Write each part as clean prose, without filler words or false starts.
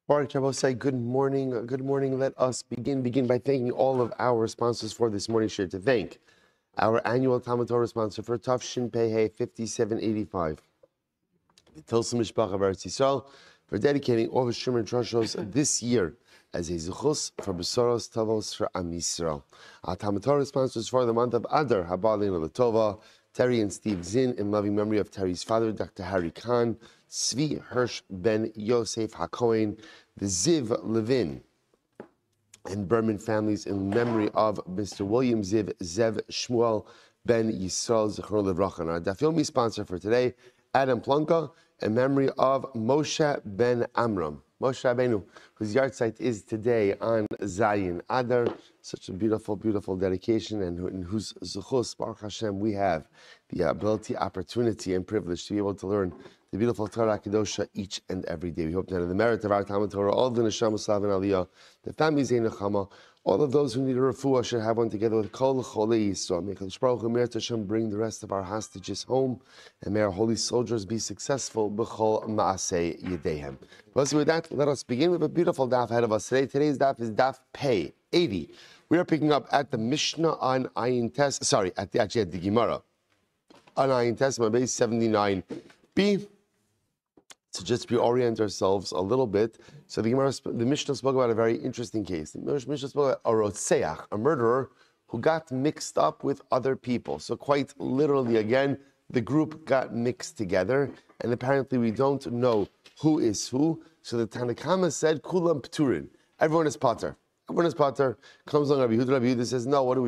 All right, Rabbi, say good morning. Good morning. Let us begin by thanking all of our sponsors for this morning's share. To thank our annual Talmud Torah sponsor for Tafshin Pei 5785, the Tilsim Mishpach of Eretz Yisrael, for dedicating all the Shimon Troshos this year as a zuchus for Besoros Tavos for Am Yisrael. Our Talmud Torah sponsors for the month of Adar, Habalin Latova, Terry and Steve Zinn, in loving memory of Terry's father, Dr. Harry Khan, Zvi Hirsch ben Yosef HaKohen, the Ziv Levin and Berman families, in memory of Mr. William Ziv Zev Shmuel ben Yisrael Zechor Levracha. And our Daf Yomi sponsor for today, Adam Plonka, in memory of Moshe ben Amram, Moshe Rabbeinu, whose yard site is today on Zayin Adar. Such a beautiful, beautiful dedication, and in whose zuchus, Baruch Hashem, we have the ability, opportunity, and privilege to be able to learn the beautiful Torah Kedosha each and every day. We hope that in the merit of our Talmud Torah, all of the Neshama Slav and Aliyah, the families in Nechama, all of those who need a refuah should have one together with Kol Cholei Yisrael. May Kadosh Baruch Hu Meir Hashem bring the rest of our hostages home, and may our holy soldiers be successful. B'chol Maaseh Yedehem. Well, so with that, let us begin with a beautiful daf ahead of us today. Today's daf is daf Pei 80. We are picking up at the Mishnah on Ayin Tes. Sorry, at the Gemara on Ayin Tes, base 79b. To just reorient ourselves a little bit, so the Mishnah spoke about a very interesting case. The Mishnah spoke about a rotseach, a murderer who got mixed up with other people. So quite literally, again, the group got mixed together, and apparently we don't know who is who. So the Tanakama said, "Kulam pturin." Everyone is pater. Everyone is pater. Comes along Rabbi Yehuda. Rabbi Yehuda says, "No. What do?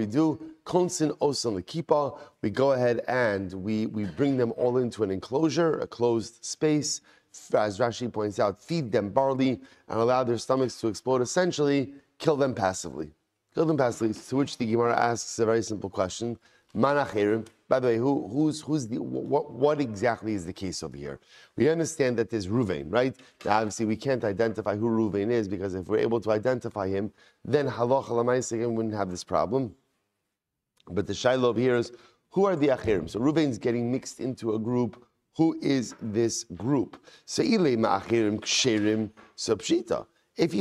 Konsin osan lekipa." We go ahead and we bring them all into an enclosure, a closed space. As Rashi points out, feed them barley and allow their stomachs to explode. Essentially, kill them passively. Kill them passively. To which the Gemara asks a very simple question: Manacherim. By the way, what exactly is the case over here? We understand that there's Ruvain, right? Now, obviously, we can't identify who Ruvain is, because if we're able to identify him, then halacha l'maaseh wouldn't have this problem. But the shaila over here is, who are the acherim? So Ruvain's getting mixed into a group. Who is this group? So if you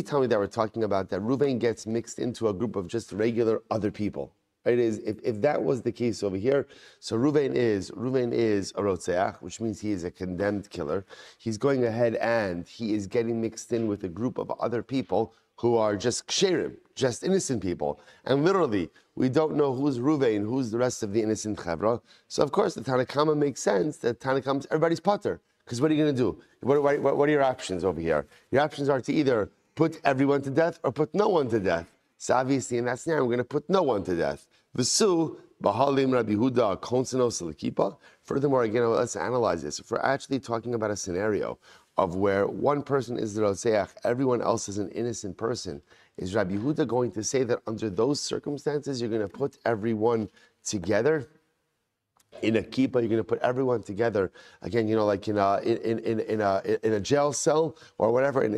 tell me that we're talking about that Ruvain gets mixed into a group of just regular other people, right? If that was the case over here, so Ruvain is a rotzeach, which means he is a condemned killer. He's going ahead and he is getting mixed in with a group of other people who are just ksherim, just innocent people. And literally, we don't know who's Ruvain, who's the rest of the innocent chevra. So of course, the Tanakama makes sense that Tanakama, everybody's pater. Because what are you going to do? What are your options over here? Your options are to either put everyone to death or put no one to death. So obviously, in that scenario, we're going to put no one to death. V'su, Bahalim Rabbi Huda, Konsino Salikipa. Furthermore, again, let's analyze this. If we're actually talking about a scenario of where one person is the Rotzeach, everyone else is an innocent person, is Rabbi Yehuda going to say that under those circumstances you're going to put everyone together in a kippah? You're going to put everyone together again, like in a jail cell or whatever, and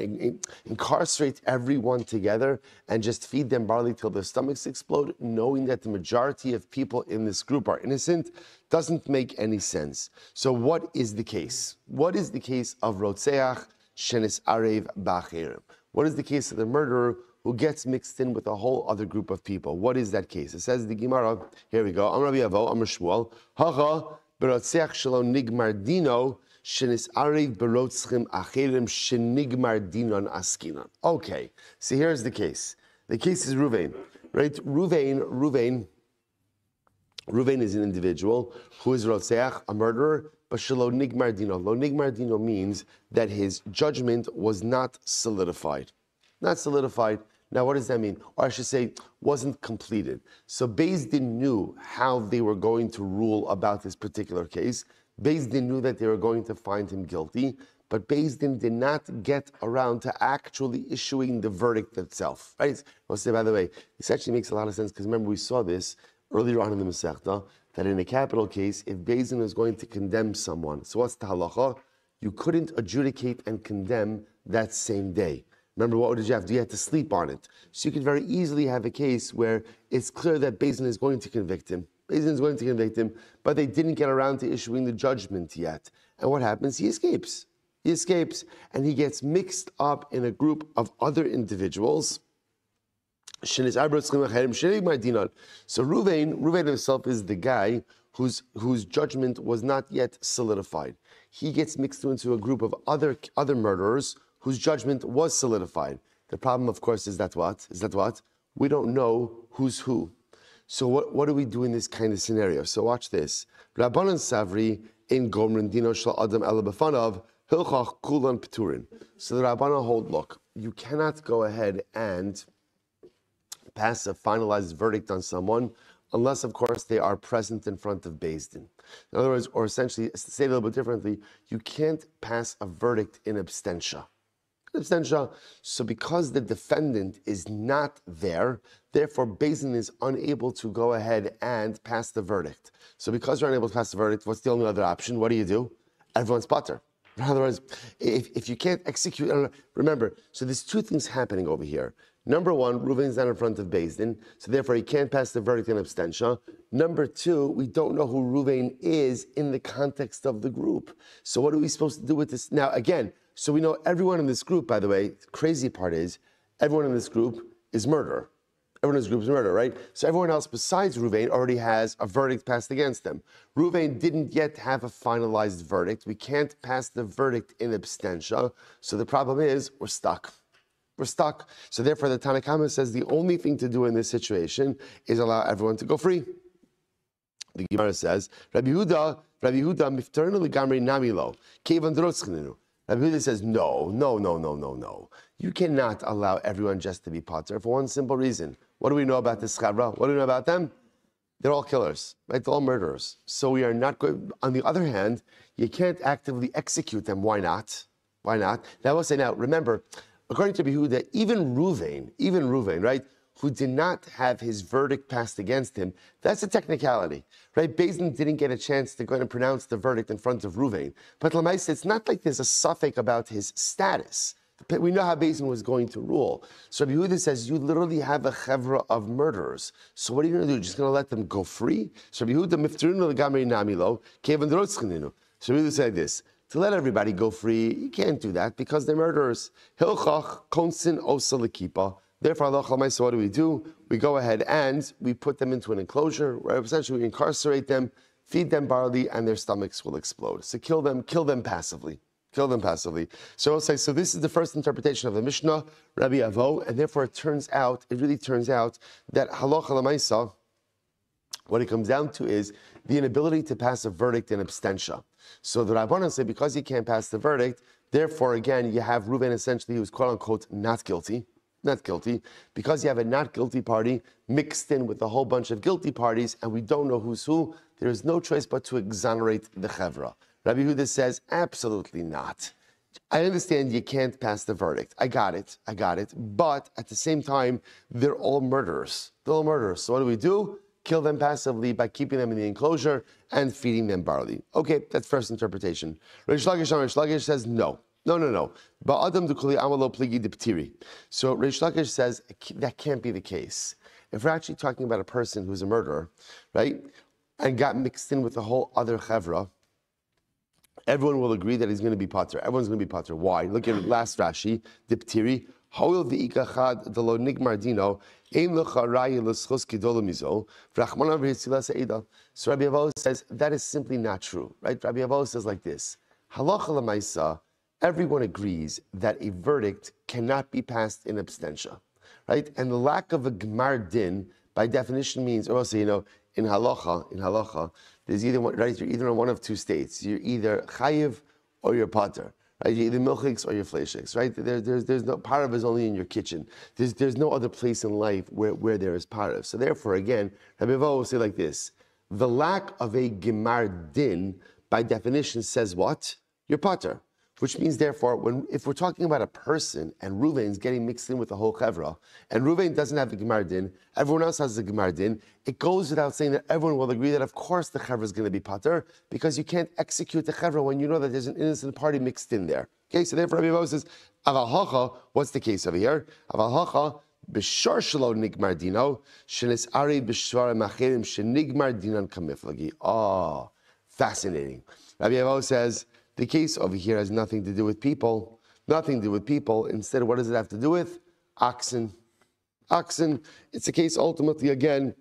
incarcerate everyone together and just feed them barley till their stomachs explode, knowing that the majority of people in this group are innocent? Doesn't make any sense. So what is the case? What is the case of Rotzeach shenis arev b'acherim? What is the case of the murderer who gets mixed in with a whole other group of people? What is that case? It says the Gemara, here we go, Am Rabbi Avo, Am Shmuel, Hacha, Berotzeach shelo nigmar dino, shenis arev berotzchim acherim shenigmar dinon askinan. Okay, so here's the case. The case is Ruvain, right? Ruvain is an individual who is Rotzeach, a murderer, but shelo nigmar dino. Lo nigmar dino means that his judgment was not solidified. Not solidified. Now, what does that mean? Or I should say, wasn't completed. So Beis Din knew how they were going to rule about this particular case. Beis Din knew that they were going to find him guilty, but Beis Din did not get around to actually issuing the verdict itself. Right? I'll say, by the way, this actually makes a lot of sense, because remember we saw this earlier on in the Masechta, that in a capital case, if Beis Din is going to condemn someone, so what's the halacha? You couldn't adjudicate and condemn that same day. Remember, what did you have to do? You had to sleep on it. So you could very easily have a case where it's clear that Beis Din is going to convict him. Beis Din is going to convict him, but they didn't get around to issuing the judgment yet. And what happens? He escapes. He escapes, and he gets mixed up in a group of other individuals. So Reuven himself is the guy whose judgment was not yet solidified. He gets mixed into a group of other murderers whose judgment was solidified. The problem, of course, is that what? We don't know who's who. So what do we do in this kind of scenario? So watch this. Rabbanan Savri in Gomrin Dino Shal Adam Ela B'fanav Hilchach Kulan P'turin. So the Rabbanan hold, look, you cannot go ahead and pass a finalized verdict on someone unless, of course, they are present in front of Beis Din. In other words, or essentially, to say it a little bit differently, you can't pass a verdict in absentia. So because the defendant is not there, therefore Beis Din is unable to go ahead and pass the verdict. So because you're unable to pass the verdict, what's the only other option? What do? Everyone's potter. In other words, if you can't execute, remember, so there's two things happening over here. Number one, Reuven's not in front of Beis Din, so therefore he can't pass the verdict in absentia. Number two, we don't know who Reuven is in the context of the group. So what are we supposed to do with this? Now, again, so we know everyone in this group, by the way, the crazy part is, everyone in this group is murderer. Everyone in this group is murderer, right? So everyone else besides Reuven already has a verdict passed against them. Reuven didn't yet have a finalized verdict. We can't pass the verdict in absentia. So the problem is, we're stuck. So therefore, the Tanakhama says the only thing to do in this situation is allow everyone to go free. The Gemara says, Rabbi Yehuda, miftarinu legamri namilo, kevan drotzchinenu. Rabbi Yehuda says, no. You cannot allow everyone just to be potter for one simple reason. What do we know about this chavra? What do we know about them? They're all killers, right? They're all murderers. So we are not going. On the other hand, you can't actively execute them. Why not? Now we'll say, remember, according to Yehuda, even Reuven, right, who did not have his verdict passed against him, that's a technicality, right? Beis Din didn't get a chance to go and pronounce the verdict in front of Reuven. But Lamaisa, it's not like there's a suffix about his status. We know how Beis Din was going to rule. So Rabbi Yehuda says, you literally have a chevra of murderers. So what are you going to do? You're just going to let them go free? So Rabbi Yehuda, miftarinu legamri namilo, kevan drotzchinenu. So Rabbi Yehuda said this, to let everybody go free, you can't do that because they're murderers. Hilchach konsin osa lekipa. Therefore, so what do? We go ahead and we put them into an enclosure, where essentially we incarcerate them, feed them barley, and their stomachs will explode. So kill them passively. So I'll say, so this is the first interpretation of the Mishnah, Rabbi Avo, and therefore it really turns out that halacha l'maisa, what it comes down to is the inability to pass a verdict in absentia. So the Rabbanan say, because he can't pass the verdict, therefore, again, you have Reuven essentially who's quote-unquote not guilty, because you have a not guilty party mixed in with a whole bunch of guilty parties, and we don't know who's who, there is no choice but to exonerate the chevra. Rabbi Yehuda says, absolutely not. I understand you can't pass the verdict. I got it. But at the same time, they're all murderers. So what do? Kill them passively by keeping them in the enclosure and feeding them barley. Okay, that's first interpretation. Reish Lakish says no. Ba'adam dukuli amalo pligi diptiri. So Reish Lakish says that can't be the case. If we're actually talking about a person who's a murderer, right, and got mixed in with the whole other chevra, everyone will agree that he's going to be pater. Everyone's going to be pater. Why? Look at last Rashi, diptiri. Hoil v'ikachad delo nigmar dino ein lecha raya l'schos kidolo mizo v'rachmana v'hitzila se'ida. So Rabbi Avo says that is simply not true, right? Rabbi Avo says like this: halacha l'maisa, everyone agrees that a verdict cannot be passed in absentia, right? And the lack of a gemar din by definition means, or also in halacha, there's either one, right? You're either in one of two states. You're either chayiv or you're pater. Right? You're either milchiks or you're fleishiks, right? There's no parav is only in your kitchen. There's no other place in life where there is parav. So therefore, again, Rabbi Avo will say like this: the lack of a gemar din by definition says what? You're pater. Which means, therefore, if we're talking about a person and Reuven's getting mixed in with the whole chevra, and Reuven doesn't have the gemar din, everyone else has the gemar din, it goes without saying that everyone will agree that, of course, the chevra is going to be pater, because you can't execute the chevra when you know that there's an innocent party mixed in there. Okay, so therefore, Rabbi Avo says, Aval hacha, what's the case over here? Aval hacha, b'shar shelo nigmar dino, shenis ari b'shvar macherim shenigmar dinan kamiflagi. Oh, fascinating. Rabbi Avo says, The case over here has nothing to do with people. Nothing to do with people. Instead, what does it have to do with? Oxen. Oxen. It's a case ultimately, again,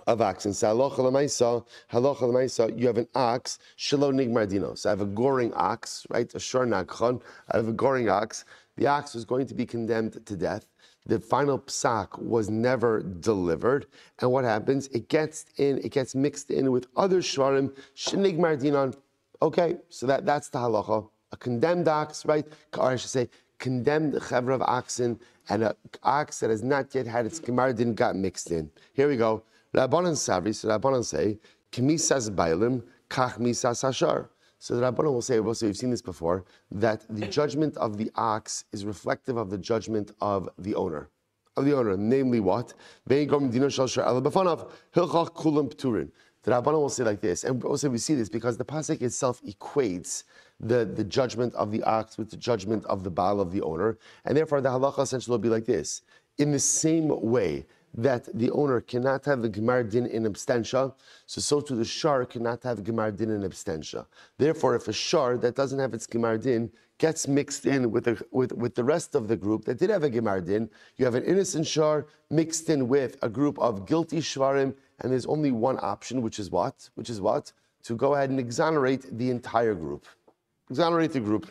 of oxen. So halacha l'maisa, you have an ox, shelo nigmar dino. So I have a goring ox, right? A shor nagchon. I have a goring ox. The ox was going to be condemned to death. The final psak was never delivered. And what happens? It gets mixed in with other shvarim, shenigmar dinon. Okay, so that's the halacha. A condemned ox, right? Or I should say, condemned chevra of oxen, and an ox that has not yet had its gemar din got mixed in. Here we go. Rabbanan Savri, so Rabbanan say, Kemisas Bailim, Kach Misas Hashar. So the Rabbanan will say, we've seen this before, that the judgment of the ox is reflective of the judgment of the owner. Namely what? The Rabbanan will say like this, and also we see this because the pasuk itself equates the judgment of the ox with the judgment of the baal of the owner, and therefore the halacha essentially will be like this. In the same way that the owner cannot have the gemar din in abstentia, so too the shar cannot have gemar din in abstentia. Therefore, if a shar that doesn't have its gemar din gets mixed in with the rest of the group that did have a gemar din, you have an innocent shar mixed in with a group of guilty shvarim, and there's only one option, which is what? To go ahead and exonerate the entire group. Exonerate the group.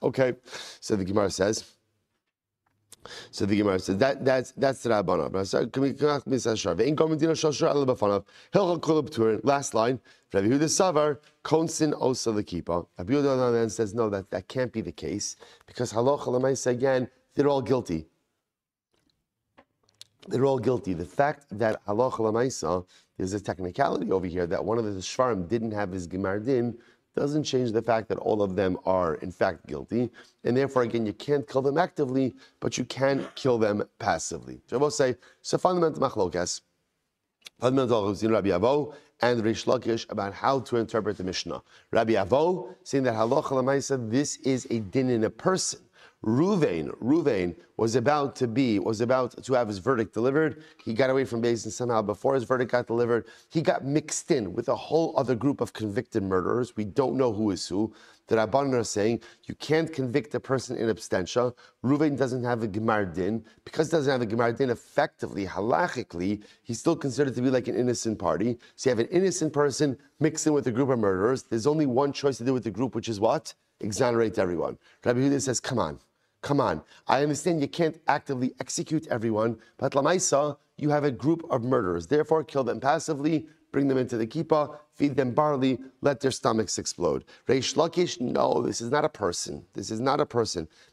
Okay, so the Gemara says. That's the Rabbana. Last line. Rabbi Yehuda Savar konsin osa lekipa. Rabbi Yehuda then says no, that can't be the case because halacha l'maisa again they're all guilty. They're all guilty. The fact that halacha l'maisa there's a technicality over here that one of the shvarim didn't have his gemar din doesn't change the fact that all of them are in fact guilty, and therefore again you can't kill them actively, but you can kill them passively. So I will say, so fundamental machlokas, fundamental Rabbi Avo and Rish Lakish about how to interpret the Mishnah. Rabbi Avo saying that halacha l'maisa this is a din in a person. Ruvain was about to have his verdict delivered. He got away from Beis Din somehow before his verdict got delivered. He got mixed in with a whole other group of convicted murderers. We don't know who is who. The Rabbanan are saying you can't convict a person in abstentia. Ruvain doesn't have a gemar din. Because he doesn't have a gemar din, effectively, halachically, he's still considered to be like an innocent party. So you have an innocent person mixed in with a group of murderers. There's only one choice to do with the group, which is what? Exonerate everyone. Rabbi Yehuda says, come on. I understand you can't actively execute everyone, but lamaisa, you have a group of murderers. Therefore, kill them passively, bring them into the kippah, feed them barley, let their stomachs explode. Reish Lakish, no, this is not a person.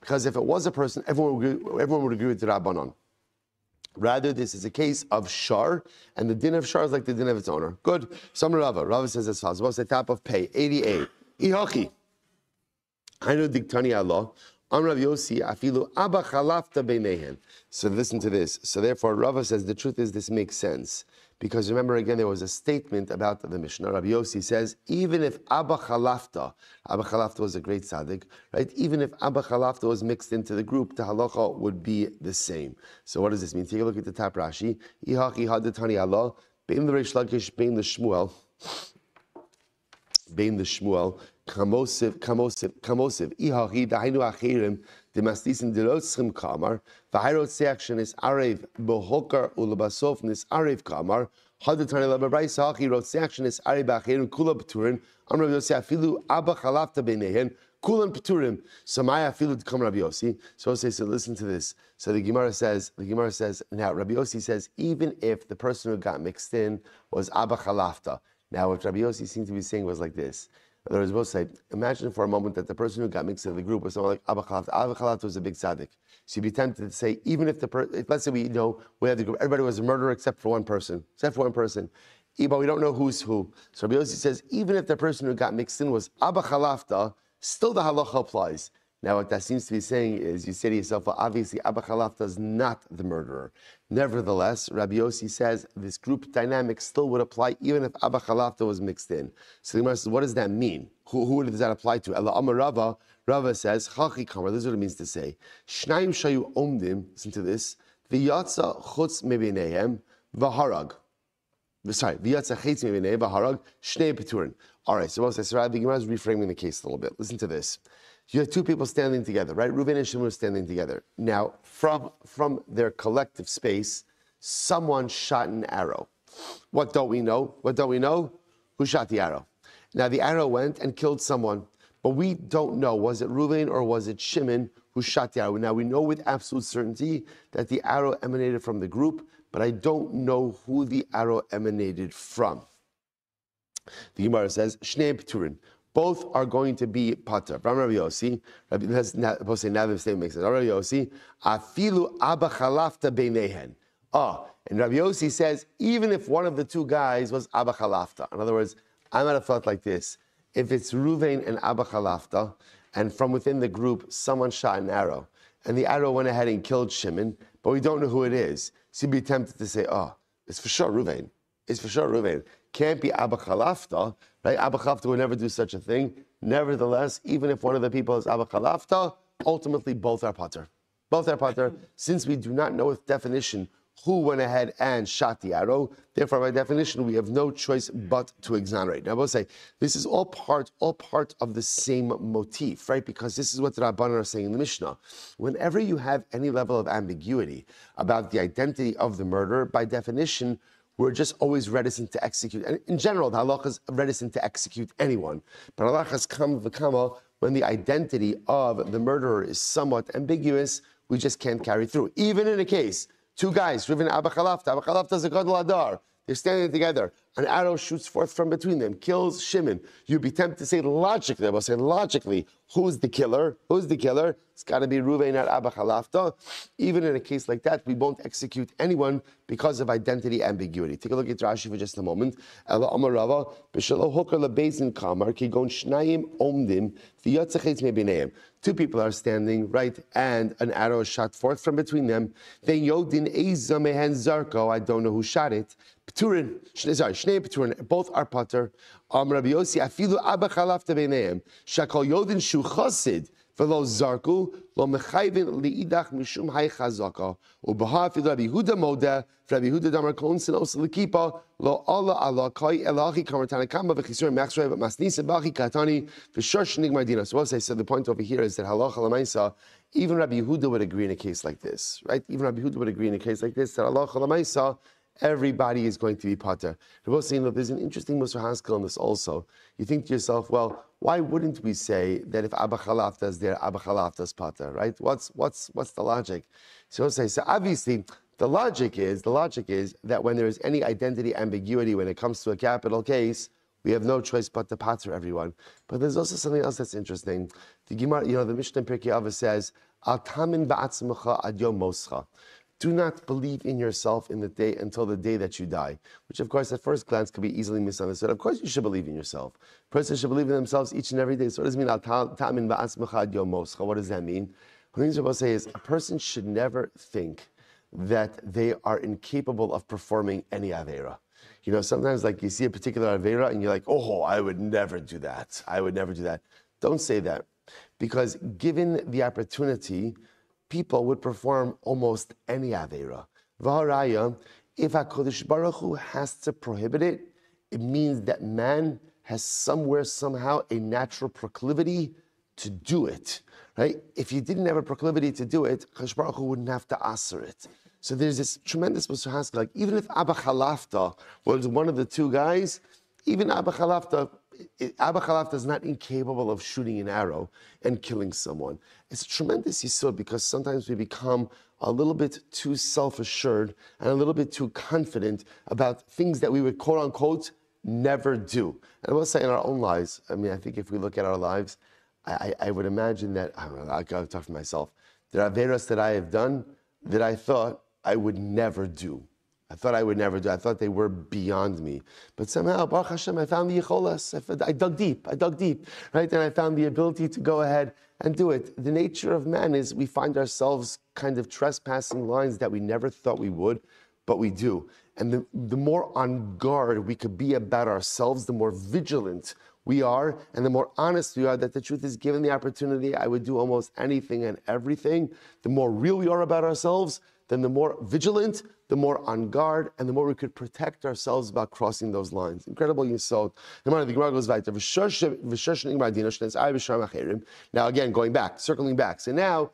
Because if it was a person, everyone would agree with the Rabbanon. Rather, this is a case of shar, and the din of shar is like the din of its owner. Good. Some Rava says as follows. What's the top of pay? 88. Ihachi. I know diktani Allah. So listen to this. So therefore, Rava says the truth is this makes sense. Because remember again, there was a statement about the Mishnah. Rabbi Yossi says, even if Abba Chalafta was a great tzaddik, right? Even if Abba Chalafta was mixed into the group, the halacha would be the same. So what does this mean? Take a look at the top Rashi. Ihachi hadatani Allah, bein l'Reish Lakish, bein l'Shmuel. Bein l'Shmuel. Kamosiv, Ihachi, Dahainu Achirim, Demastisin Delotzim Kamar, Vahirot Seaction is Arev, Bohokar, Ulabasof, Nis Arev Kamar, Hadatani Lababrais Hachi, wrote Seaction is Arev Achirim, Kula Paturim, Amrav Yossi Afilu, Abba Chalafta Benehen, Kulan Paturim, Samaya Afilu Kam Rabbi Yossi. So listen to this. So the Gemara says, now Rabbi Yossi says, even if the person who got mixed in was Abba Chalafta. Now what Rabbi Yossi seemed to be saying was like this. In other words, both say, imagine for a moment that the person who got mixed in the group was someone like Abba Chalafta. Abba Chalafta was a big tzaddik. So you'd be tempted to say, even if let's say we had the group, everybody was a murderer except for one person. But we don't know who's who. So Rabbi Yossi says, even if the person who got mixed in was Abba Chalafta, still the halacha applies. Now what that seems to be saying is, you say to yourself, well, obviously Abba Chalafta is not the murderer. Nevertheless, Rabbi Yossi says this group dynamic still would apply even if Abba Chalafta was mixed in. So the Gemara says, what does that mean? Who does that apply to? Ela Amar Rava, Rava says, Chachi Kamar, this is what it means to say. Shnaim shayu omdim, listen to this, v'yatza chutz mebinehem v'harag. Sorry, v'yatsa chetz me'bnei b'harag shnei peturin. All right, so the Gemara is reframing the case a little bit. Listen to this. You have two people standing together, right? Reuven and Shmuel standing together. Now, from their collective space, someone shot an arrow. What don't we know? What don't we know? Who shot the arrow? Now, the arrow went and killed someone, but we don't know. Was it Reuven or was it Shimon who shot the arrow? Now, we know with absolute certainty that the arrow emanated from the group, but I don't know who the arrow emanated from. The Gemara says, Shnei Pturin. Both are going to be pater. From Rabbi Yossi, both say now the statement makes sense. Rabbi Yossi, afilu abba chalafta beinehen. And Rabbi Yossi says, even if one of the two guys was abba chalafta. In other words, I might have thought like this. If it's Ruvain and abba chalafta, and from within the group, someone shot an arrow, and the arrow went ahead and killed Shimon, but we don't know who it is. So you'd be tempted to say, it's for sure Ruvain. It's for sure Ruvain. Can't be Abba Chalafta, right? Abba Chalafta would never do such a thing. Nevertheless, even if one of the people is Abba Chalafta, ultimately both are pater. Both are pater. Since we do not know with definition who went ahead and shot the arrow, therefore by definition we have no choice but to exonerate. Now I will say, this is all part of the same motif, right? Because this is what the Rabbanan are saying in the Mishnah. Whenever you have any level of ambiguity about the identity of the murderer, by definition, we're just always reticent to execute. And in general, the halacha is reticent to execute anyone. But halacha has come v'kama when the identity of the murderer is somewhat ambiguous, we just can't carry through. Even in a case, two guys, Reuven Abba Chalafta is a gadol adar. They're standing together. An arrow shoots forth from between them, kills Shimon. You'd be tempted to say logically, I will say logically, who's the killer? Who's the killer? It's got to be Reuven at Abba Chalafta. Even in a case like that, we won't execute anyone because of identity ambiguity. Take a look at Rashi for just a moment. Ela Amar Rava, b'shelo hoker lebeizin kamar, kigon shnayim omdim, v'yotzachetz mebineim. Two people are standing, right, and an arrow is shot forth from between them. Then Yodin Eza mehen zarko, I don't know who shot it. Pturin, Shnei Pturin, both are pater. Rabbi Yossi, afilu abba chalafta beineim, shakol Yodin shu chosid, v'lo zarku, lo mechayvin liidach mishum hay chazaka, u'baha afilu Rabbi Yehuda modeh, Rabbi Yehuda damar kol sinos l'kipa, lo Allah Allah kai elachi kamartana kamba v'chisur mechsrei v'masnisa b'achi katani v'shor shnig mardina. So what I said, the point over here is that halacha l'maisa, even Rabbi Yehuda would agree in a case like this, right? Even Rabbi Yehuda would agree in a case like this, that halacha l'maisa, everybody is going to be pater. We're both saying that there's an interesting Musar Haskell in this also. You think to yourself, well, why wouldn't we say that if Abba Chalafta is there, Abba Chalafta is pater, right? What's the logic? So obviously the logic is that when there is any identity ambiguity when it comes to a capital case, we have no choice but to pater everyone. But there's also something else that's interesting. The Gemara, the Mishnah in Pirkei Avos says, Al tamin ba'atzmecha ad yom moscha. Do not believe in yourself in the day until the day that you die, which of course at first glance could be easily misunderstood. Of course you should believe in yourself. A person should believe in themselves each and every day. So what does it mean? What does that mean? What things we're say is a person should never think that they are incapable of performing any avera. Sometimes like you see a particular avera and you're like, oh, I would never do that. I would never do that. Don't say that. Because given the opportunity, people would perform almost any avera. V'haraya, if HaKadosh Baruch Hu has to prohibit it, it means that man has somehow a natural proclivity to do it, right? If you didn't have a proclivity to do it, HaKadosh Baruch Hu wouldn't have to aser it. So there's this tremendous Musar Haskell, like even if Abba Chalafta was one of the two guys, even Abba Chalafta is not incapable of shooting an arrow and killing someone. It's a tremendous yisod because sometimes we become a little bit too self-assured and a little bit too confident about things that we would quote unquote never do. And I will say in our own lives, I think if we look at our lives, I would imagine that, I don't know, I'll talk for myself. There are averas that I have done that I thought I would never do. I thought they were beyond me. But somehow, Baruch Hashem, I found the yicholas. I dug deep, right? And I found the ability to go ahead and do it. The nature of man is we find ourselves kind of trespassing lines that we never thought we would, but we do. And the more on guard we could be about ourselves, the more vigilant we are, and the more honest we are that the truth is, given the opportunity, I would do almost anything and everything. The more real we are about ourselves, then the more vigilant the more on guard, and the more we could protect ourselves about crossing those lines. Incredible yesod. The Gemara goes weiter. Now again, going back, circling back. So now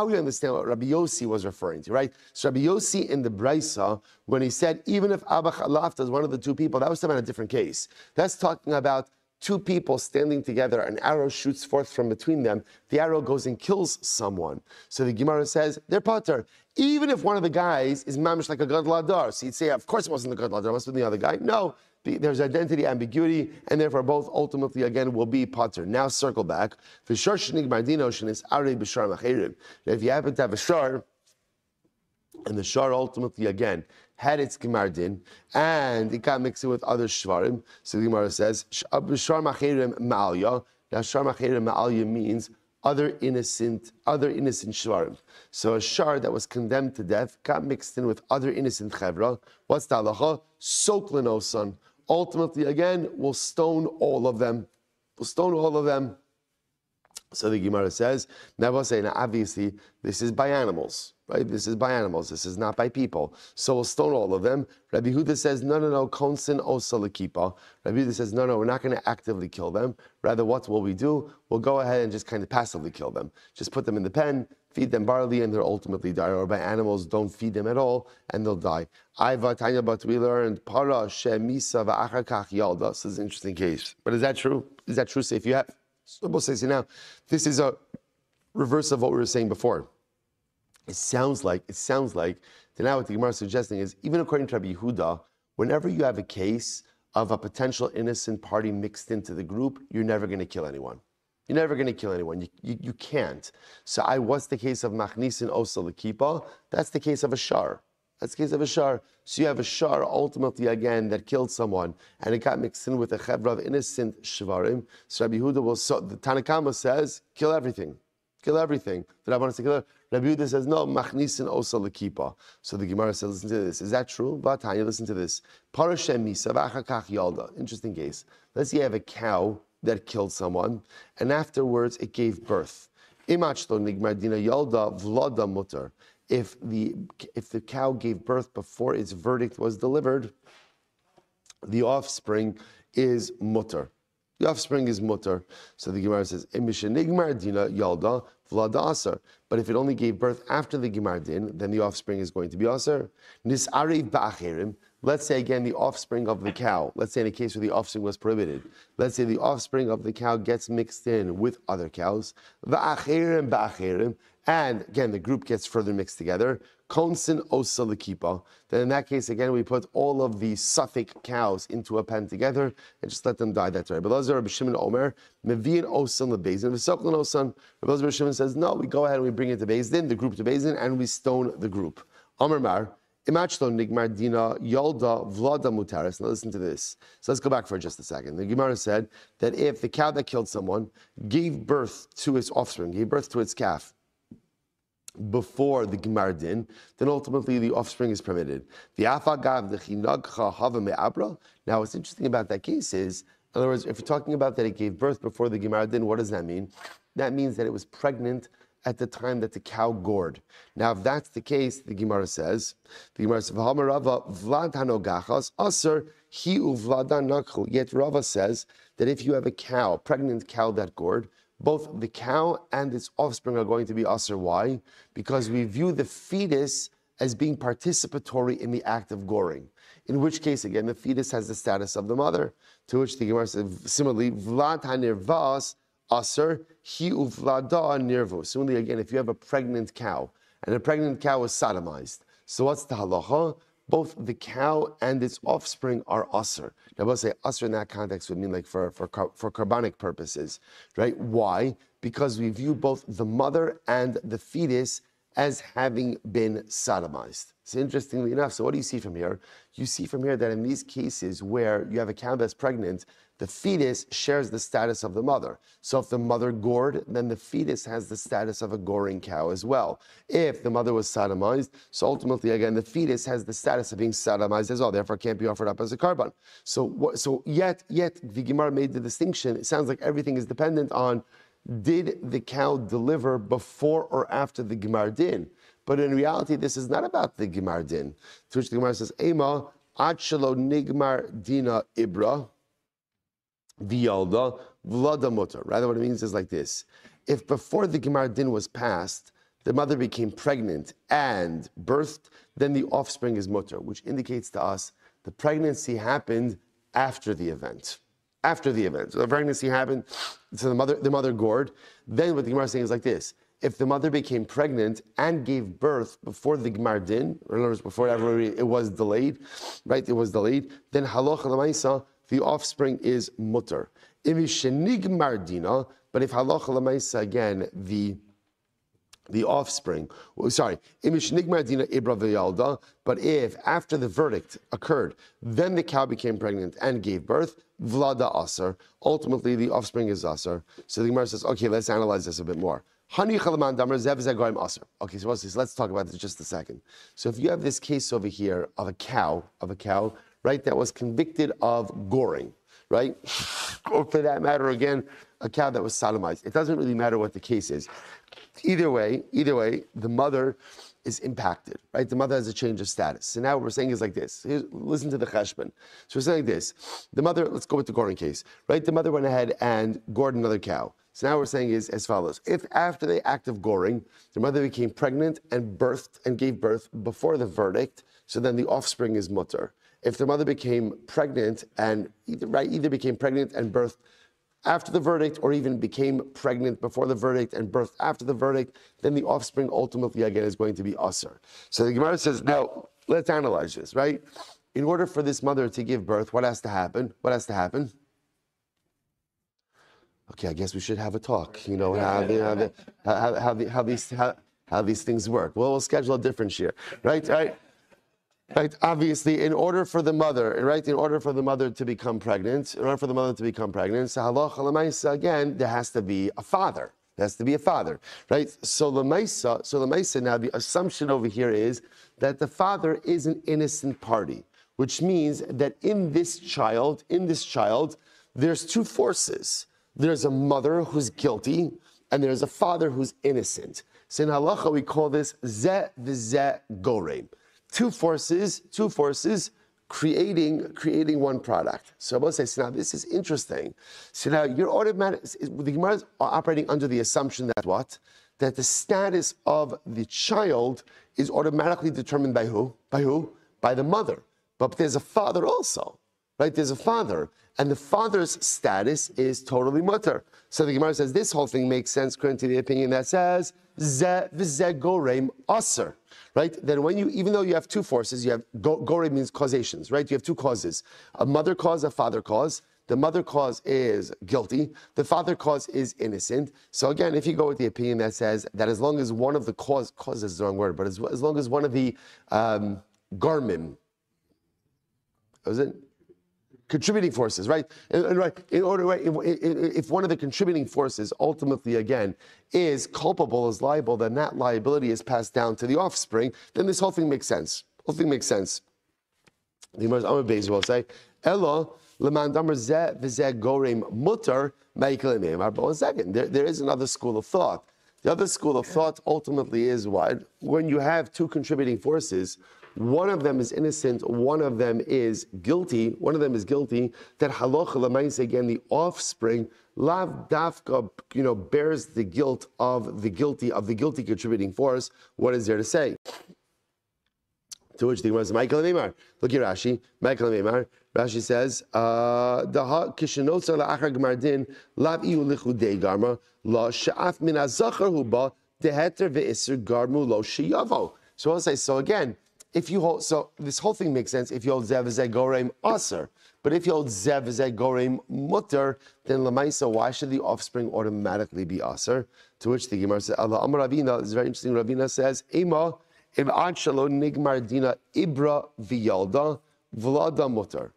we understand what Rabbi Yossi was referring to, right? So Rabbi Yossi in the Brisa, when he said, even if Abba Chalafta is one of the two people, that was talking about a different case. That's talking about two people standing together, an arrow shoots forth from between them, the arrow goes and kills someone. So the Gemara says, they're pater. Even if one of the guys is mamish like a Gad Ladar, so you'd say, of course it wasn't the Gad Ladar, it must have been the other guy. No, there's identity ambiguity, and therefore both ultimately, again, will be pater. Now circle back. If you happen to have a shar, and the shar ultimately, again, had its gemardin, and it got mixed in with other shvarim. So the Gemara says, shar machirim ma'alya. Now, shar machirim ma'alya means other innocent shvarim. So a shar that was condemned to death got mixed in with other innocent chevra. What's the halacha? Soklenosan. Ultimately, again, we'll stone all of them. We'll stone all of them. So the Gemara says, now obviously, this is by animals, right? This is by animals. This is not by people. So we'll stone all of them. Rabbi Huda says, no, konsin osa lekipa. Rabbi Huda says, no, we're not going to actively kill them. Rather, what will we do? We'll go ahead and just kind of passively kill them. Just put them in the pen, feed them barley, and they'll ultimately die. Or by animals, don't feed them at all, and they'll die. But we learned, para shemisa va'achar kach yalda. This is an interesting case. But is that true? Is that true? So if you have... So we'll say, now, this is a reverse of what we were saying before. It sounds like, that now what the Gemara is suggesting is, even according to Rabbi Yehuda, whenever you have a case of a potential innocent party mixed into the group, you're never going to kill anyone. You're never going to kill anyone. You can't. So what's the case of Machnisin Osa L'Kipa? That's the case of a shar. That's the case of a shar. So you have a shar ultimately again that killed someone, and it got mixed in with a chevra of innocent shvarim. So Rabbi Yehuda will. So the Tanakama says, kill everything. Kill everything. The Rabbanan say kill. Rabbi Yehuda says no. Machnisin osa lekipa. So the Gemara says, listen to this. Is that true? Vatanya, listen to this. Parashem misa v'achakach yalda. Interesting case. Let's say you have a cow that killed someone, and afterwards it gave birth. Imachto nigmardina yalda vlada mutar. If the cow gave birth before its verdict was delivered, the offspring is mutter. The offspring is mutter. So the Gemara says, yalda vlada asar. But if it only gave birth after the Gemar din, then the offspring is going to be asar. Nis'ariv ba'acherim. Let's say again the offspring of the cow. Let's say in a case where the offspring was prohibited. Let's say the offspring of the cow gets mixed in with other cows. Va'acherim ba'acherim. And again, the group gets further mixed together. Konsin osa lekipa. Then in that case, again, we put all of the Suffolk cows into a pen together and just let them die that way. But Lazar Rabbi Shimon Omer, Mevian osan lebezin, v'soklan osan. Rabbi Shimon says, no, we go ahead and we bring it to Bezdin, the group to Bezdin, and we stone the group. Omer Mar, imachlo nigmar dina yalda vlada mutaris. Now listen to this. So let's go back for just a second. The Gemara said that if the cow that killed someone gave birth to its offspring, gave birth to its calf, before the Gemar din, then ultimately the offspring is permitted. Now, what's interesting about that case is, in other words, if you're talking about that it gave birth before the Gemar din, what does that mean? That means that it was pregnant at the time that the cow gored. Now, if that's the case, the Gemara says, yet Rava says that if you have a cow, pregnant cow that gored, both the cow and its offspring are going to be asr. Why? Because we view the fetus as being participatory in the act of goring. In which case, again, the fetus has the status of the mother. To which the Gemara says, similarly, vlad hanirvas asr hi uvlada nirvu. Similarly, again, if you have a pregnant cow, and a pregnant cow is sodomized, so what's the halacha? Both the cow and its offspring are asr. Now, we'll say asr in that context would mean like for carbonic purposes, right? Why? Because we view both the mother and the fetus as having been sodomized. So interestingly enough, so what do you see from here? You see from here that in these cases where you have a cow that's pregnant, the fetus shares the status of the mother. So if the mother gored, then the fetus has the status of a goring cow as well. If the mother was sodomized, so ultimately, again, the fetus has the status of being sodomized as well, therefore can't be offered up as a carbon. So yet the Gemara made the distinction. It sounds like everything is dependent on, did the cow deliver before or after the Gemar din? But in reality, this is not about the Gemar din. To which the Gemara says, Ema, ad shelo nigmar dina ibra, v'yalda, v'lada mutar. Rather, what it means is like this. If before the Gemar din was passed, the mother became pregnant and birthed, then the offspring is mutar, which indicates to us the pregnancy happened after the event. After the event. So the pregnancy happened, so the mother gored. Then what the Gemara is saying is like this. If the mother became pregnant and gave birth before the Gemar din, or in other words, before it was delayed, right? It was delayed, then halacha l'maisa, the offspring is mutar. If shenigmar dina, but if halacha l'maisa again, the offspring, sorry, but if after the verdict occurred, then the cow became pregnant and gave birth, vlada asar, ultimately the offspring is asar. So the Gemara says, okay, let's analyze this a bit more. Okay, so let's talk about this just a second. So if you have this case over here of a cow, right, that was convicted of goring, right? Or for that matter, again, a cow that was sodomized. It doesn't really matter what the case is. Either way, the mother is impacted, right? The mother has a change of status. So now what we're saying is like this. Listen to the cheshbon. So we're saying like this. The mother, let's go with the goring case, right? The mother went ahead and gored another cow. So now what we're saying is as follows. If after the act of goring, the mother became pregnant and gave birth before the verdict, so then the offspring is mutar. If the mother became pregnant and either became pregnant and birthed after the verdict, or even became pregnant before the verdict and birthed after the verdict, then the offspring ultimately again is going to be asar. So the Gemara says, now let's analyze this, right? In order for this mother to give birth, what has to happen? Okay, I guess we should have a talk. You know how these things work. Well, we'll schedule a different year, right? Right. Obviously, in order for the mother to become pregnant, so halacha l'maisa, again, there has to be a father. Right? So l'maisa, now the assumption over here is that the father is an innocent party, which means that in this child, there's two forces. There's a mother who's guilty, and there's a father who's innocent. So in halacha, we call this zeh v'zeh goreim. Two forces creating one product. So Rabbi says, now this is interesting. So now you're the Gemara is operating under the assumption that what? That the status of the child is automatically determined by who? By the mother. But there's a father also, right? There's a father. And the father's status is totally mutar. So the Gemara says this whole thing makes sense according to the opinion that says, zeh v'zeh goreim asar. Right? Then even though you have two forces, you have gore means causations, right? You have two causes, a mother cause, a father cause. The mother cause is guilty. The father cause is innocent. So again, if you go with the opinion that says that as long as one of the cause is the wrong word, but as long as one of the garmin, was it? Contributing forces, right? If one of the contributing forces ultimately, again, is culpable, is liable, then that liability is passed down to the offspring, then this whole thing makes sense. The Gemara's Amar Beis will say, Elo, leman damar zeh v'zeh goreim mutar meikal emeimar. But 1 second, there is another school of thought. The other school of thought ultimately is what? When you have two contributing forces, one of them is innocent, one of them is guilty, that halacha l'maisa, again, the offspring, lav dafka, bears the guilt of the guilty contributing force. What is there to say? To which the Gemara says, Michael Neymar. Look here, Rashi. Michael Neymar. Rashi says, "Daha kishenotza la'achar gemar din lav iu lichudei garma la she'af min hazachar huba deheter ve'isur garmu lo sheyavo." So I'll say, so again, if you hold, so this whole thing makes sense if you hold zeh v'zeh goreim aser, but if you hold zeh v'zeh goreim mutter, then lamaisa, why should the offspring automatically be aser? To which the Gemara says, Allah Amar Ravina, this is very interesting. Ravina says, Ema im ad shelo nigmar dina ibra v'yalda v'lada mutter,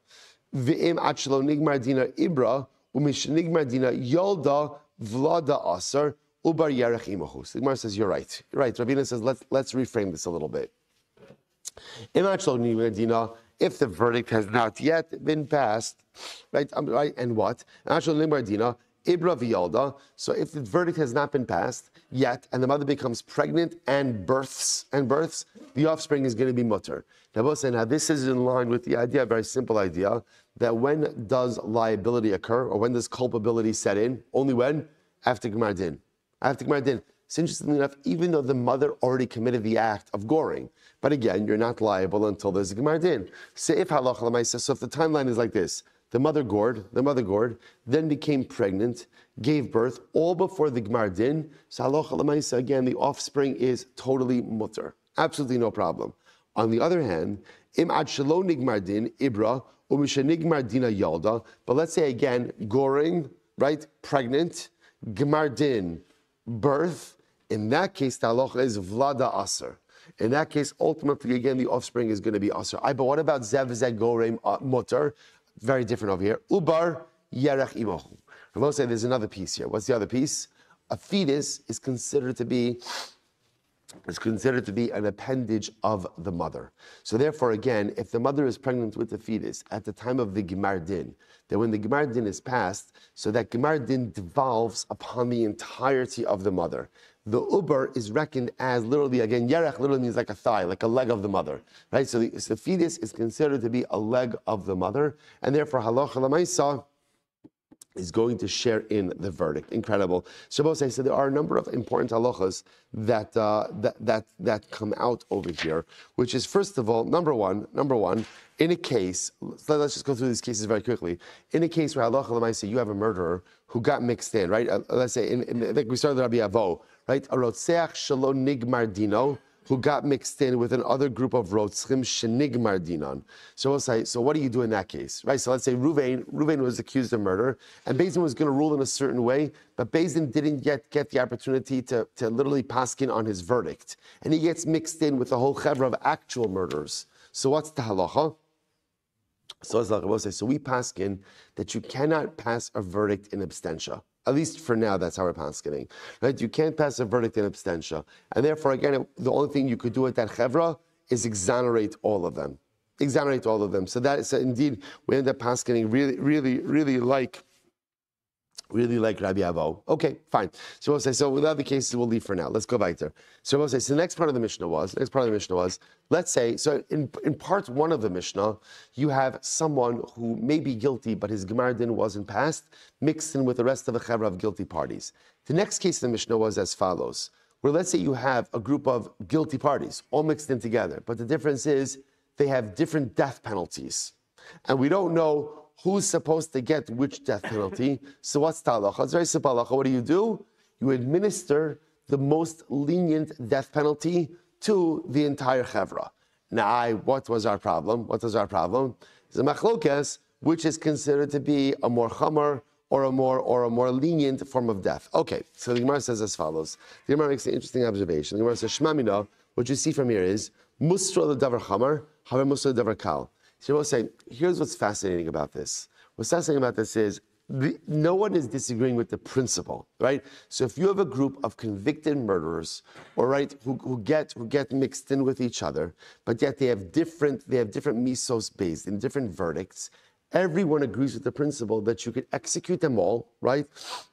v'im ad shelo nigmar dina ibra u'mish nigmar dina yalda v'lada aser ubar yerech imachus. The Gemara says, you're right. Ravina says, let's reframe this a little bit. If the verdict has not yet been passed, right, and what? Ibra v'yalda. So if the verdict has not been passed yet, and the mother becomes pregnant and births, the offspring is going to be mutter. Now this is in line with the idea, a very simple idea, that when does liability occur, or when does culpability set in? Only when? After Gemar Din. After Gemar Din. So interestingly enough, even though the mother already committed the act of goring, but again, you're not liable until there's a Gemar Din. So if halacha l'maisa, so if the timeline is like this, the mother gored, then became pregnant, gave birth, all before the Gemar Din, so halacha l'maisa, again, the offspring is totally mutter. Absolutely no problem. On the other hand, im ad shelo nigmar din ibra umisha nigmar dina yalda. But let's say again, goring, right, pregnant, gemar din, birth. In that case, the halacha is vlada aser. In that case, ultimately, again, the offspring is going to be aser. But what about zev zed gorem mutter? Very different over here. Ubar yerech imochu. I will say there's another piece here. What's the other piece? A fetus is considered to be an appendage of the mother. So therefore, again, if the mother is pregnant with the fetus at the time of the Gemar Din, then when the Gemar Din is passed, so that Gemar Din devolves upon the entirety of the mother. The uber is reckoned as literally, again, yerech literally means like a thigh, like a leg of the mother, right? So the fetus is considered to be a leg of the mother, and therefore halacha l'maisa is going to share in the verdict. Incredible. So there are a number of important halachas that come out over here, which is, first of all, number one, in a case, let's just go through these cases very quickly. In a case where halacha l'maisa, you have a murderer who got mixed in, right? Let's say, like we started Rabbi Avo, right? A rotzeach shelo nigmar dino, who got mixed in with another group of rotzchim shenigmar dinon. So we'll say, so what do you do in that case, right? So let's say Ruvain was accused of murder, and Beis Din was going to rule in a certain way, but Beis Din didn't yet get the opportunity to literally paskin on his verdict, and he gets mixed in with the whole chevra of actual murderers. So what's the halacha? So as Rabbi says, so we paskin that you cannot pass a verdict in absentia. At least for now, that's how we're paskening, right? You can't pass a verdict in absentia. And therefore, again, the only thing you could do with that chevra is exonerate all of them. Exonerate all of them. So that is, indeed, we end up paskening really like Rabbi Avo. Okay, fine. So we'll say, so without the cases, we'll leave for now. Let's go back there. So we'll say, so the next part of the Mishnah was, let's say, so in part one of the Mishnah, you have someone who may be guilty, but his Gemar Din wasn't passed, mixed in with the rest of the chevra of guilty parties. The next case of the Mishnah was as follows, where let's say you have a group of guilty parties, all mixed in together, but the difference is they have different death penalties. And we don't know who's supposed to get which death penalty. So what's the halacha? It's very simple halacha. What do? You administer the most lenient death penalty to the entire chevra. Now, what was our problem? It's a machlokes, which is considered to be a more chamor or a more lenient form of death. Okay, so the Gemara says as follows. The Gemara makes an interesting observation. The Gemara says, Shema mina, what you see from here is, mustra l'davar chamor, haver mustra l'davar kal. So we'll say, here's what's fascinating about this. What's fascinating about this is, no one is disagreeing with the principle, right? So if you have a group of convicted murderers, all right, who get mixed in with each other, but yet they have different misos based in different verdicts, everyone agrees with the principle that you could execute them all, right,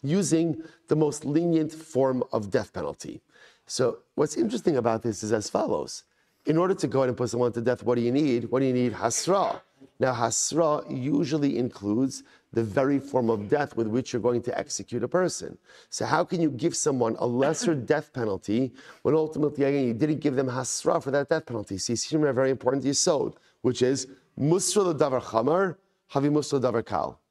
using the most lenient form of death penalty. So what's interesting about this is as follows. In order to go ahead and put someone to death, what do you need? Hasra. Now, hasra usually includes the very form of death with which you're going to execute a person. So how can you give someone a lesser death penalty when ultimately, again, you didn't give them hasra for that death penalty? See, here a very important yesod, which is musra l'davar chamar, havi musra l'davar kal.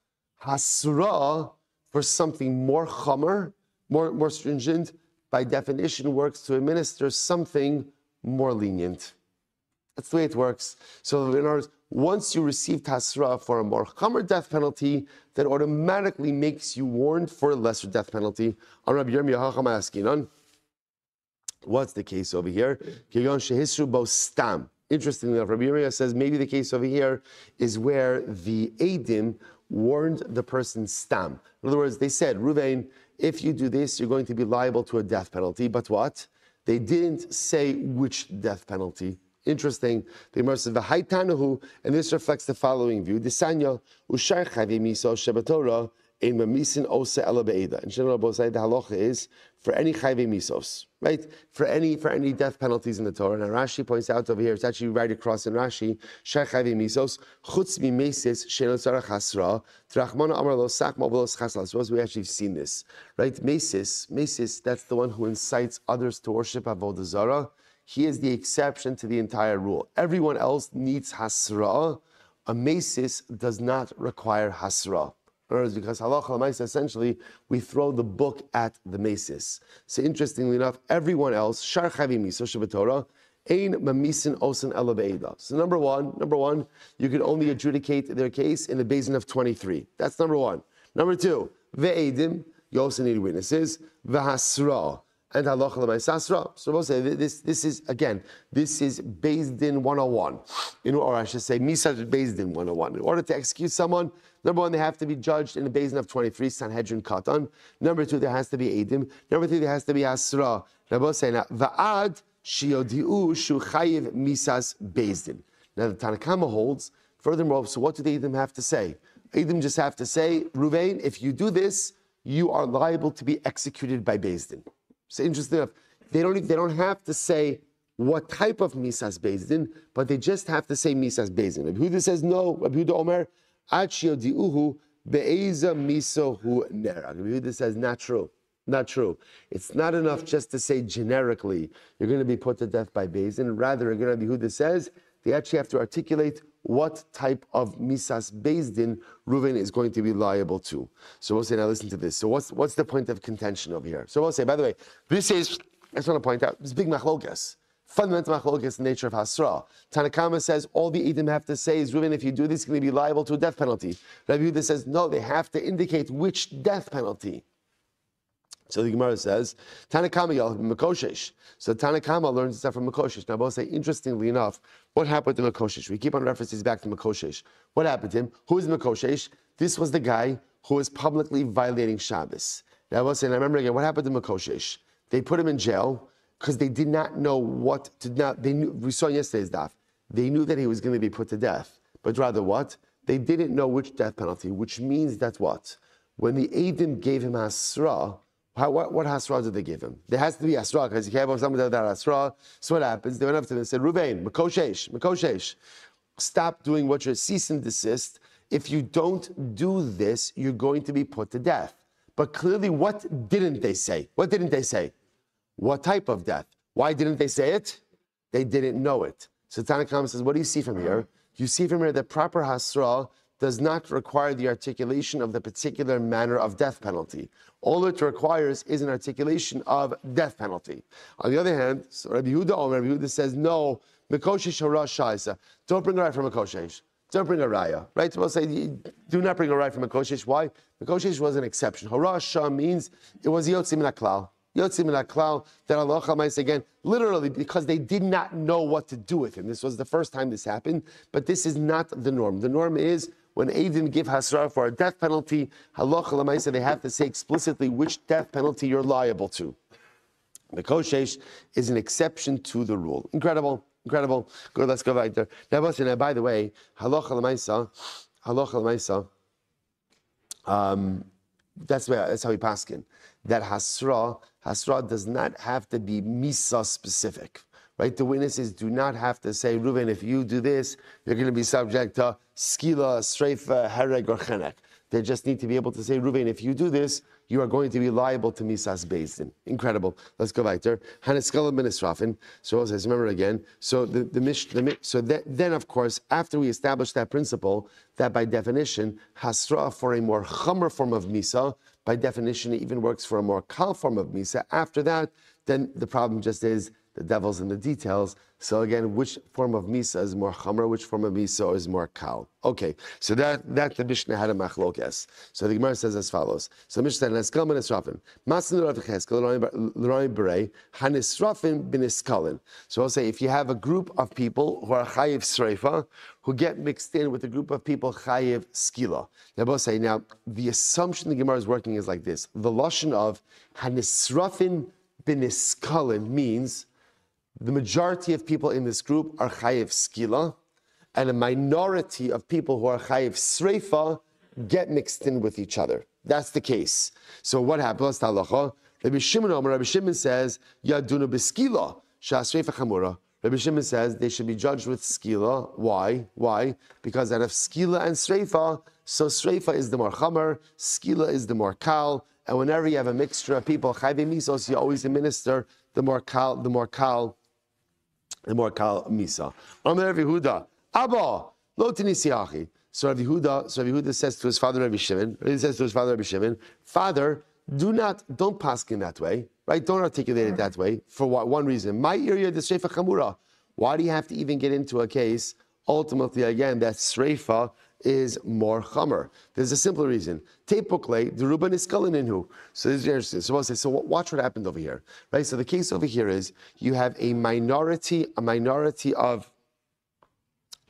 Hasra for something more chamar, more stringent, by definition works to administer something more lenient. That's the way it works. So in other words, once you receive tasra for a more chamer death penalty, that automatically makes you warned for a lesser death penalty. On Rabbi Yomi asking, what's the case over here? Interestingly enough, Rabbi Yomi says maybe the case over here is where the Eidim warned the person stam. In other words, they said, Ruvain, if you do this, you're going to be liable to a death penalty. But what? They didn't say which death penalty. Interesting. The Gemara says, "V'haitanahu," and this reflects the following view: "Disanya ushar chavi miso shebatorah In mamisin osa ela be'eda. In general, both sides, the halacha is for any chayve misos, right? For any death penalties in the Torah. And Rashi points out over here, it's actually right across in Rashi, shei chayve misos, chutz mimesis she'en tzarach hasra, t'rachmana amar lo sak mobilos chasla. Suppose we actually seen this, right? Mesis, that's the one who incites others to worship avodah zarah. He is the exception to the entire rule. Everyone else needs hasra. A mesis does not require hasra. In other words, because halacha l'maisa, essentially, we throw the book at the mesis. So interestingly enough, everyone else, shar chavim miso shebetorah, ein mamisin osan ela be'eda. So number one, you can only adjudicate their case in the basin of 23. That's number one. Number two, ve'edim, you also need witnesses, v'hasra, and halacha l'maisa hasra. So we'll say this is Beis Din 101. Or I should say, Misas Beis Din 101. In order to execute someone, number one, they have to be judged in the basin of 23, Sanhedrin Katan. Number two, there has to be Edim. Number three, there has to be Asra. Rabbi say now, Va'ad shiodiu shu chayiv misas Beis Din. Now the Tanna Kama holds, furthermore, so what do the Edim have to say? Edim just have to say, Ruvain, if you do this, you are liable to be executed by Beis Din. So interesting enough, they don't have to say what type of misas Beis Din, but they just have to say misas Beis Din. Rabbi Huda says no. Rabbi Huda Omer, achio diuhu be'eza miso hu nera. Rabbi Huda says not true. Not true. It's not enough just to say generically you're going to be put to death by Beis Din. Rather, Rabbi Huda says they actually have to articulate what type of misas Beis Din Reuven is going to be liable to. So we'll say, now listen to this. So what's the point of contention over here? So we'll say, by the way, I just want to point out, this big machlokas, fundamental machlokas in the nature of hasra. Tanna Kama says all the Edim have to say is, Reuven, if you do this, you're going to be liable to a death penalty. Rabbi Yehuda says, no, they have to indicate which death penalty. So the Gemara says, Tanna Kama yal Mekoshesh. So Tanna Kama learns stuff from Mekoshesh. Now, I will say, interestingly enough, what happened to Mekoshesh? We keep on references back to Mekoshesh. What happened to him? Who is Mekoshesh? This was the guy who was publicly violating Shabbos. Now, I will say, and I remember again, what happened to Mekoshesh? They put him in jail because they did not know what to do. They knew, we saw yesterday's daf. They knew that he was going to be put to death. But rather what? They didn't know which death penalty, which means that what? When the Eidim gave him Asra, what hasra did they give him? There has to be hasra, because you can't have someone without hasra. So what happens? They went up to him and said, Ruvain, Mekoshesh, stop doing what you're cease and desist. If you don't do this, you're going to be put to death. But clearly, what didn't they say? What didn't they say? What type of death? Why didn't they say it? They didn't know it. So Tanna Kama says, what do you see from here? You see from here that proper hasra does not require the articulation of the particular manner of death penalty. All it requires is an articulation of death penalty. On the other hand, so Rabbi Yehuda says, no, Mekoshesh hara shaisa. Don't bring a raya from Mekoshesh. Don't bring a raya. Right? So we'll say, do not bring a raya from Mekoshesh. Why? Mekoshesh was an exception. Hara shah means it was yotzi min haklal. Yotzi min haklal, that Allah might say again, literally because they did not know what to do with him. This was the first time this happened, but this is not the norm. The norm is when Eidim give hasra for a death penalty, halacha l'maisa, they have to say explicitly which death penalty you're liable to. Mekoshesh is an exception to the rule. Incredible. Good, let's go right there. Now, by the way, halacha l'maisa, that's how we paskin. That hasra does not have to be misa specific. Right? The witnesses do not have to say, Reuven, if you do this, you're going to be subject to skila, streifa, hereg, or chenek. They just need to be able to say, Reuven, if you do this, you are going to be liable to misas Beis Din. Incredible. Let's go weiter. Haneskala ben Israfin. So I'll say, remember again. So then, of course, after we establish that principle, that by definition, hasra for a more chomer form of misa, by definition, it even works for a more kal form of misa. After that, then the problem just is the devil's in the details. So again, which form of misa is more chomer, which form of misa is more kal? Okay, so that the Mishnah had a machlokes. So the Gemara says as follows. So the Mishnah says, Neskel ben Israfin, Masin Rav Cheskel, L'Rami Berei, Hanisrafin bin Iskalin. So I'll say, if you have a group of people who are chayiv sreifa, who get mixed in with a group of people chayiv skila. Now, both say, now, the assumption the Gemara is working is like this. The lashon of Hanisrafin bin Iskalin means the majority of people in this group are chayiv skila, and a minority of people who are chayiv sreifa get mixed in with each other. That's the case. So what happens? Rabbi Shimon says, Yaduna b'skila, sha'asreifa chamura. Rabbi Shimon says they should be judged with skila. Why? Why? Because out of skila and sreifa, so sreifa is the more chamer, skila is the more kal, and whenever you have a mixture of people, chayve misos, you always administer the more kal misa. Amar Rabbi Yehuda, Abba, lo tinisiachi. So Rabbi Yehuda says to his father Rabbi Shimon, Father, don't paskin that way, right? Don't articulate it that way. For what? One reason. My area the sreifa chamura. Why do you have to even get into a case? Ultimately, again, that sreifa is more chamer. There's a simple reason. Tepukle, the ruban is inhu. So this is interesting. So watch what happened over here, right? So the case over here is you have a minority of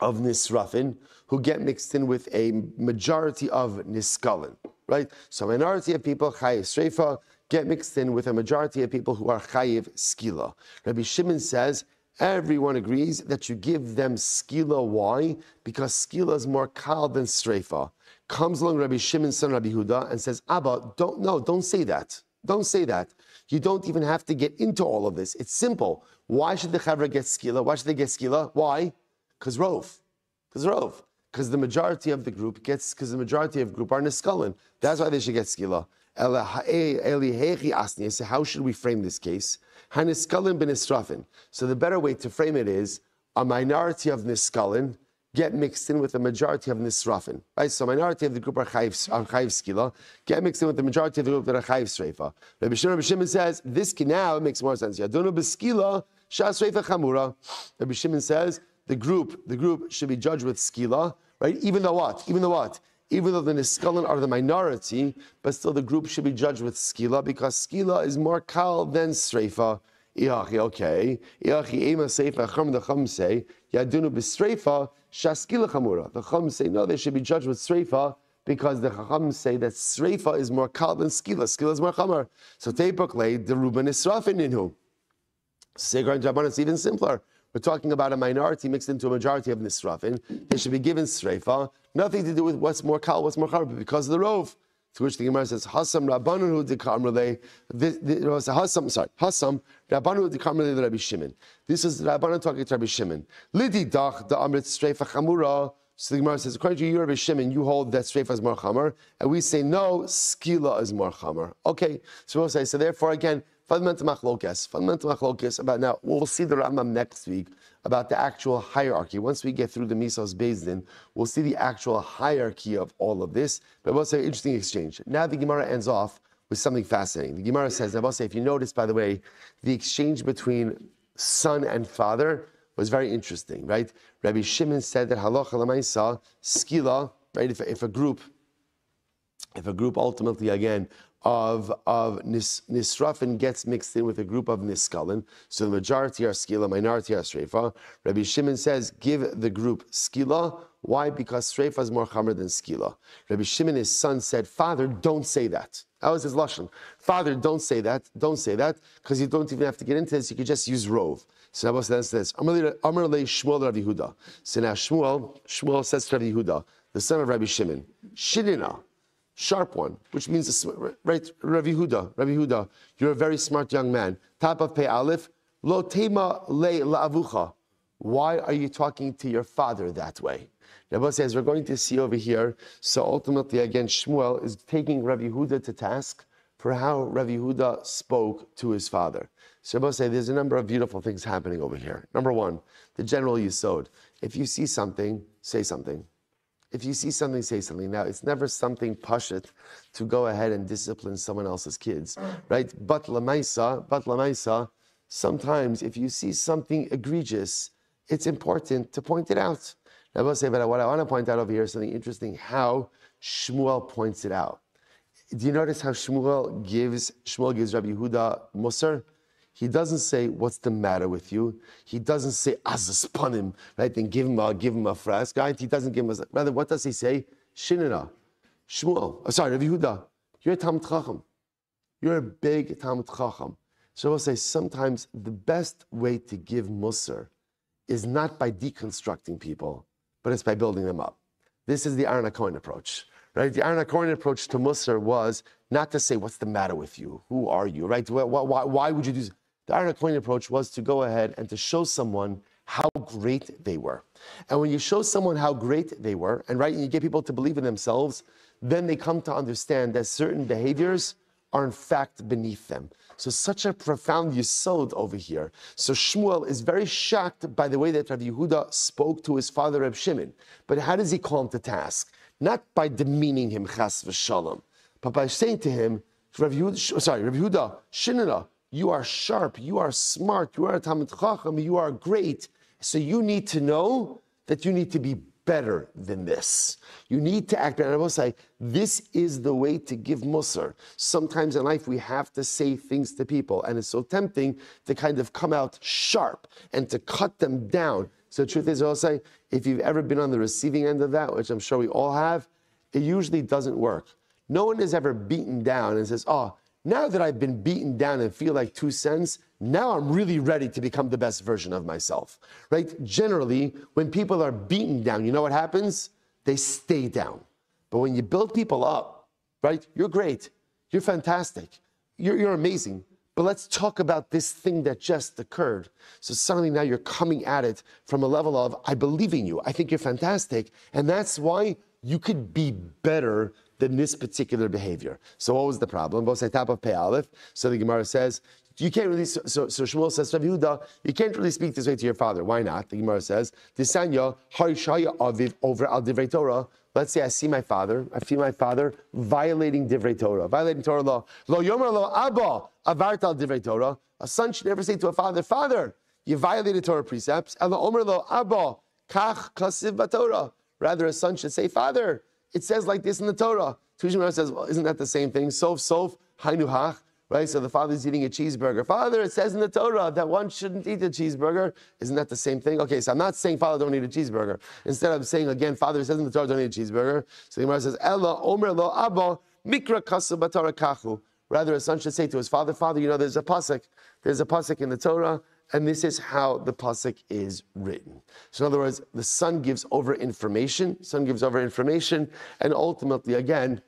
nisrafin who get mixed in with a majority of niskalin, right? So a minority of people, chayiv sreifa, get mixed in with a majority of people who are chayiv skila. Rabbi Shimon says, everyone agrees that you give them skila. Why? Because skila is more kal than sreifa. Comes along Rabbi Shimon's son Rabbi Yehuda and says, Abba, don't say that. Don't say that. You don't even have to get into all of this. It's simple. Why should the chavra get skila? Why should they get skila? Why? Because rov. Because the majority of the group are niskalin. That's why they should get skila. So how should we frame this case? Haniskalin ben nisrafin. So the better way to frame it is a minority of niskalin get mixed in with a majority of nisrafin. Right? So a minority of the group are chayiv skila, get mixed in with the majority of the group that are chayiv sreifa. Rabbi Shimon says this now makes more sense. Yadunu b'skila shas sreifa chamura. Rabbi Shimon says the group should be judged with skila, right? Even though the niskalin are the minority, but still the group should be judged with skila because skila is more kal than sreifa. Okay. The chum say yadunu b'sreifa shaskila chamura. The chum say no, they should be judged with sreifa because the chum say that sreifa is more kal than skila. Skila is more chamar. So teipakle the ruben nisrafin inhu. Segar and Rabban, it's even simpler. We're talking about a minority mixed into a majority of nisrafin. They should be given sreifa. Nothing to do with what's more kal, what's more chamar, but because of the rov. To which the Gemara says, Hasam Rabbanu Dikamrele. Hasam Rabbanu Dikamrele Rabbi Shimon. This is Rabbanu talking to Rabbi Shimon. Lidi Dach the Amrit Streifa Chamura. So the Gemara says, according to you, Rabbi Shimon, you hold that Streifa is more chamar, and we say no, Skila is more chamar. Okay, so we'll say, so therefore again, fundamental machlokes about now. We'll see the Rambam next week about the actual hierarchy. Once we get through the Misos Beis Din, we'll see the actual hierarchy of all of this. But we'll say an interesting exchange. Now the Gemara ends off with something fascinating. The Gemara says, now if you notice, by the way, the exchange between son and father was very interesting, right? Rabbi Shimon said that halacha l'maisa skila, right? If a group ultimately again of nisrafin gets mixed in with a group of niskalin, so the majority are skila, minority are sreifa. Rabbi Shimon says, give the group skila. Why? Because sreifa is more chamer than skila. Rabbi Shimon, his son, said, Father, don't say that. That was his lashon. Father, don't say that, because you don't even have to get into this. You could just use rov. So Rabbi says this. Amar le Shmuel Rabbi Yehuda. So now Shmuel says to Rabbi Yehuda, the son of Rabbi Shimon, Shidina, sharp one, which means, right, Rabbi Yehuda, you're a very smart young man. Top of Pei Aleph, lo tema le la'avucha. Why are you talking to your father that way? Rabbi says, we're going to see over here, so ultimately, again, Shmuel is taking Rabbi Yehuda to task for how Rabbi Yehuda spoke to his father. So Rabbi says, there's a number of beautiful things happening over here. Number one, the general yisod. If you see something, say something. If you see something, say something. Now, it's never something pashut to go ahead and discipline someone else's kids, right? But lamaisa, sometimes if you see something egregious, it's important to point it out. Now, I will say, but what I want to point out over here is something interesting, how Shmuel points it out. Do you notice how Shmuel gives Rabbi Yehuda Musar? He doesn't say, what's the matter with you? He doesn't say, azaspanim, right? Then give him a frask, right? He doesn't give him a, rather, what does he say? Shinina. Shmuel, Rabbi Yehuda, you're a Talmid Chacham. You're a big Talmid Chacham. So I will say, sometimes the best way to give Musar is not by deconstructing people, but it's by building them up. This is the Aaron HaKohen approach, right? The Aaron HaKohen approach to Musar was not to say, what's the matter with you? Who are you, right? Why would you do this? The Aaron HaKohen approach was to go ahead and to show someone how great they were. And when you show someone how great they were, and right, and you get people to believe in themselves, then they come to understand that certain behaviors are in fact beneath them. So such a profound yesod over here. So Shmuel is very shocked by the way that Rabbi Yehuda spoke to his father Reb Shimon. But how does he call him to task? Not by demeaning him, chas v'shalom, but by saying to him, Rabbi Yehuda, Shinana, you are sharp, you are smart, you are a Talmid Chacham, you are great. So you need to know that you need to be better than this. You need to act better. And I will say, this is the way to give musar. Sometimes in life we have to say things to people, and it's so tempting to kind of come out sharp and to cut them down. So the truth is, I will say, if you've ever been on the receiving end of that, which I'm sure we all have, it usually doesn't work. No one is ever beaten down and says, oh, now that I've been beaten down and feel like 2 cents, now I'm really ready to become the best version of myself, right? Generally, when people are beaten down, you know what happens? They stay down. But when you build people up, right? You're great. You're fantastic. You're amazing. But let's talk about this thing that just occurred. So suddenly now you're coming at it from a level of, I believe in you. I think you're fantastic. And that's why you could be better than this particular behavior. So what was the problem? Both say top of Pei Aleph. So the Gemara says, you can't really, so Shmuel says, Rabbi Yehuda, you can't really speak this way to your father. Why not? The Gemara says, Disanya, Harishaya Aviv over al Divrei Torah. Let's say I see my father violating Divrei Torah, violating Torah law. Lo Yomer Lo Abba, Avart al Divrei Torah. A son should never say to a father, Father, you violated Torah precepts. Elo Omer Lo Abba, Kach Kasiv Batorah. Rather, a son should say, Father, it says like this in the Torah. Tushimar says, well, isn't that the same thing? Sof, hainu hach. Right, so the father's eating a cheeseburger. Father, it says in the Torah that one shouldn't eat a cheeseburger. Isn't that the same thing? Okay, so I'm not saying Father don't eat a cheeseburger. Instead, I'm saying again, Father, it says in the Torah don't eat a cheeseburger. So the Gemara says, Ella Omer Lo Abba Mikra Kasu Batara Kachu. Rather, a son should say to his father, Father, you know, there's a pasuk in the Torah, and this is how the pasuk is written. So in other words, the son gives over information, and ultimately, again,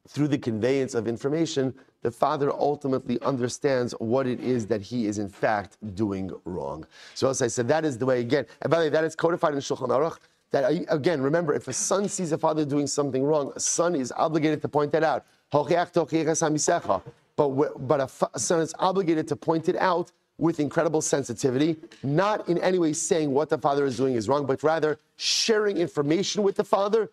through the conveyance of information, the father ultimately understands what it is that he is in fact doing wrong. So as I said, that is the way, again, and by the way, that is codified in Shulchan Aruch, that again, remember, if a son sees a father doing something wrong, a son is obligated to point that out. But a son is obligated to point it out with incredible sensitivity, not in any way saying what the father is doing is wrong, but rather sharing information with the father,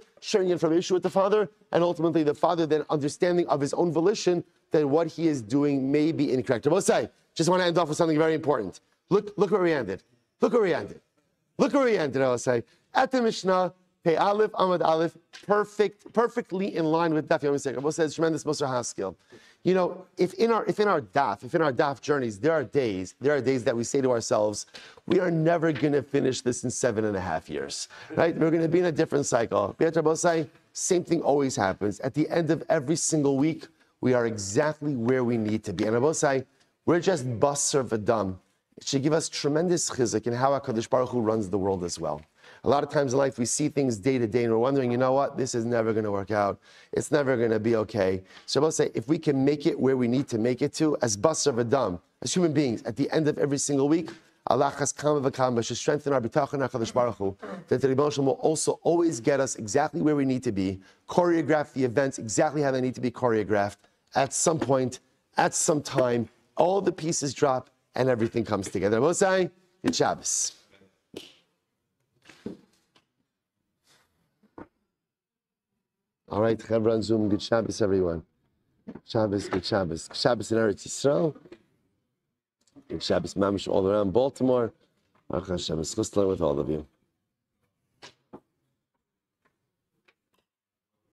and ultimately the father then understanding of his own volition that what he is doing may be incorrect. Rabbi, just want to end off with something very important. Look where we ended. I will say. At the Mishnah, Pei Aleph, Amud Aleph, perfectly in line with Daf Yomi. Rabbi says, tremendous Musar Haskell. You know, if in our daf journeys, there are days that we say to ourselves, we are never going to finish this in 7.5 years, right? We're going to be in a different cycle. Same thing always happens. At the end of every single week, we are exactly where we need to be. And Rabbi, we're just basar v'dam. It should give us tremendous chizuk in how HaKadosh Baruch Hu runs the world as well. A lot of times in life, we see things day to day, and we're wondering, you know what? This is never going to work out. It's never going to be okay. So I'll say, if we can make it where we need to make it to, as basar v'dam, as human beings, at the end of every single week, Allah has come v'kam, should strengthen our bitachon HaKadosh Baruch Hu, that the Rebbe will also always get us exactly where we need to be, choreograph the events exactly how they need to be choreographed, at some point, at some time, all the pieces drop, and everything comes together. Mosai, good Shabbos. All right, Chevra on Zoom, good Shabbos, everyone. Shabbos, good Shabbos. Shabbos in Eretz Yisrael. Good Shabbos, Mamish, all around Baltimore. Baruch Hashem, it's good to learn with all of you.